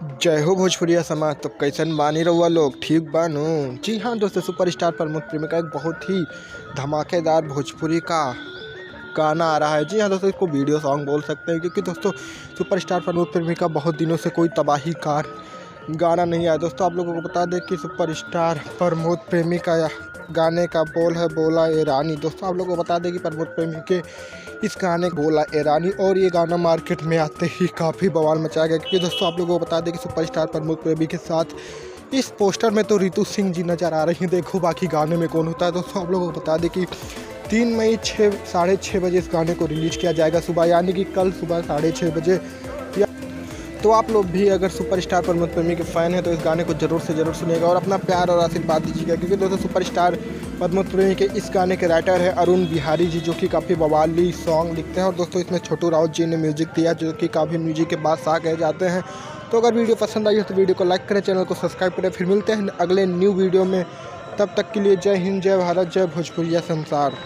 जय हो भोजपुरिया समाज। तो कैसन बानी रहुआ लोग, ठीक बानू? जी हाँ दोस्तों, सुपरस्टार प्रमोद प्रेमी का एक बहुत ही धमाकेदार भोजपुरी का गाना आ रहा है। जी हाँ दोस्तों, इसको वीडियो सॉन्ग बोल सकते हैं, क्योंकि दोस्तों सुपरस्टार प्रमोद प्रेमी का बहुत दिनों से कोई तबाही कार गाना नहीं आया। दोस्तों आप लोगों को बता दें कि सुपरस्टार प्रमोद प्रेमी का गाने का बोल है बोला ए रानी। दोस्तों आप लोगों को बता दें कि प्रमोद प्रेमी के इस गाने बोला ए रानी और ये गाना मार्केट में आते ही काफ़ी बवाल मचा गया, क्योंकि दोस्तों आप लोगों को बता दें कि सुपरस्टार प्रमोद प्रेमी के साथ इस पोस्टर में तो रितु सिंह जी नज़र आ रही हैं। देखो बाकी गाने में कौन होता है। दोस्तों आप लोगों को बता दें कि 3 मई 6:30 बजे इस गाने को रिलीज़ किया जाएगा सुबह, यानी कि कल सुबह 6:30 बजे। तो आप लोग भी अगर सुपरस्टार प्रमोद प्रेमी के फ़ैन हैं तो इस गाने को ज़रूर से ज़रूर सुनिएगा और अपना प्यार और आशीर्वाद दीजिएगा, क्योंकि दोस्तों सुपरस्टार प्रमोद प्रेमी के इस गाने के राइटर है अरुण बिहारी जी, जो कि काफ़ी बवाली सॉन्ग लिखते हैं। और दोस्तों इसमें छोटू राउत जी ने म्यूज़िक दिया, जो कि काफ़ी म्यूजिक के बादशाह कहे जाते हैं। तो अगर वीडियो पसंद आई हो तो वीडियो को लाइक करें, चैनल को सब्सक्राइब करें। फिर मिलते हैं अगले न्यू वीडियो में, तब तक के लिए जय हिंद, जय भारत, जय भोजपुरिया संसार।